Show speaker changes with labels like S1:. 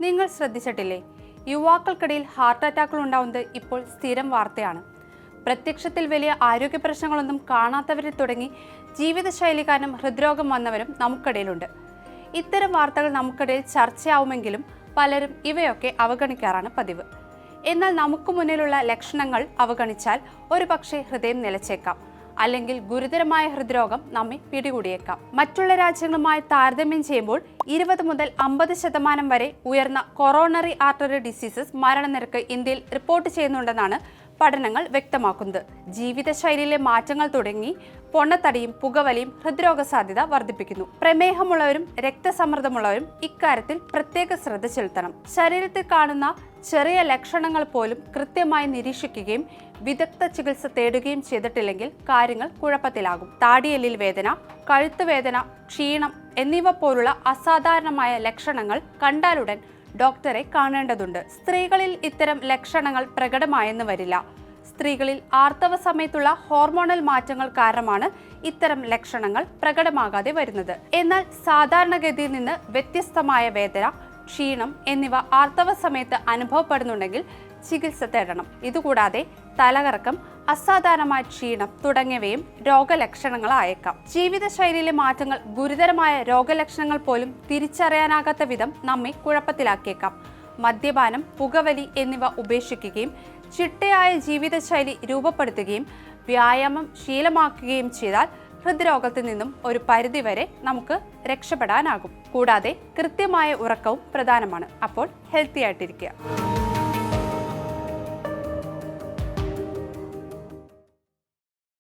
S1: നിങ്ങൾ ശ്രദ്ധിച്ചിട്ടില്ലേ, യുവാക്കൾക്കിടയിൽ ഹാർട്ട് അറ്റാക്കുകൾ ഉണ്ടാവുന്നത് ഇപ്പോൾ സ്ഥിരം വാർത്തയാണ്. പ്രത്യക്ഷത്തിൽ വലിയ ആരോഗ്യ പ്രശ്നങ്ങളൊന്നും കാണാത്തവരിൽ തുടങ്ങി ജീവിതശൈലി കാരണം ഹൃദ്രോഗം വന്നവരും നമുക്കിടയിലുണ്ട്. ഇത്തരം വാർത്തകൾ നമുക്കിടയിൽ ചർച്ചയാവുമെങ്കിലും പലരും ഇവയൊക്കെ അവഗണിക്കാറാണ് പതിവ്. എന്നാൽ നമുക്ക് മുന്നിലുള്ള ലക്ഷണങ്ങൾ അവഗണിച്ചാൽ ഒരുപക്ഷെ ഹൃദയം നിലച്ചേക്കാം, അല്ലെങ്കിൽ ഗുരുതരമായ ഹൃദ്രോഗം നമ്മെ പിടികൂടിയേക്കാം. മറ്റുള്ള രാജ്യങ്ങളുമായി താരതമ്യം ചെയ്യുമ്പോൾ 20 മുതൽ 50% വരെ ഉയർന്ന കൊറോണറി ആർട്ടറി ഡിസീസസ് മരണനിരക്ക് ഇന്ത്യയിൽ റിപ്പോർട്ട് ചെയ്യുന്നുണ്ടെന്നാണ് പഠനങ്ങൾ വ്യക്തമാക്കുന്നത്. ജീവിതശൈലിയിലെ മാറ്റങ്ങൾ തുടങ്ങി പൊണ്ണത്തടിയും പുകവലിയും ഹൃദ്രോഗ സാധ്യത വർദ്ധിപ്പിക്കുന്നു. പ്രമേഹമുള്ളവരും രക്തസമ്മർദ്ദമുള്ളവരും ഇക്കാര്യത്തിൽ പ്രത്യേക ശ്രദ്ധ ചെലുത്തണം. ശരീരത്തിൽ കാണുന്ന ചെറിയ ലക്ഷണങ്ങൾ പോലും കൃത്യമായി നിരീക്ഷിക്കുകയും വിദഗ്ധ ചികിത്സ തേടുകയും ചെയ്തിട്ടില്ലെങ്കിൽ കാര്യങ്ങൾ കുഴപ്പത്തിലാകും. താടിയെല്ലിൽ വേദന, കഴുത്തുവേദന, ക്ഷീണം എന്നിവ പോലുള്ള അസാധാരണമായ ലക്ഷണങ്ങൾ കണ്ടാലുടൻ ഡോക്ടറെ കാണേണ്ടതുണ്ട്. സ്ത്രീകളിൽ ഇത്തരം ലക്ഷണങ്ങൾ പ്രകടമായെന്ന് വരില്ല. സ്ത്രീകളിൽ ആർത്തവ സമയത്തുള്ള ഹോർമോണൽ മാറ്റങ്ങൾ കാരണമാണ് ഇത്തരം ലക്ഷണങ്ങൾ പ്രകടമാകാതെ വരുന്നത്. എന്നാൽ സാധാരണഗതിയിൽ നിന്ന് വ്യത്യസ്തമായ വേദന, ക്ഷീണം എന്നിവ ആർത്തവ സമയത്ത് അനുഭവപ്പെടുന്നുണ്ടെങ്കിൽ ചികിത്സ തേടണം. ഇതുകൂടാതെ തലകറക്കം, അസാധാരണമായ ക്ഷീണം തുടങ്ങിയവയും രോഗലക്ഷണങ്ങളായേക്കാം. ജീവിതശൈലിയിലെ മാറ്റങ്ങൾ ഗുരുതരമായ രോഗലക്ഷണങ്ങൾ പോലും തിരിച്ചറിയാനാകാത്ത വിധം നമ്മെ കുഴപ്പത്തിലാക്കിയേക്കാം. മദ്യപാനം, പുകവലി എന്നിവ ഉപേക്ഷിക്കുകയും ചിട്ടയായ ജീവിതശൈലി രൂപപ്പെടുത്തുകയും വ്യായാമം ശീലമാക്കുകയും ചെയ്താൽ ഹൃദ്രോഗത്തിൽ നിന്നും ഒരു പരിധിവരെ നമുക്ക് രക്ഷപ്പെടാനാകും. കൂടാതെ കൃത്യമായ ഉറക്കവും പ്രധാനമാണ്. അപ്പോൾ ഹെൽത്തി ആയിട്ടിരിക്കുക.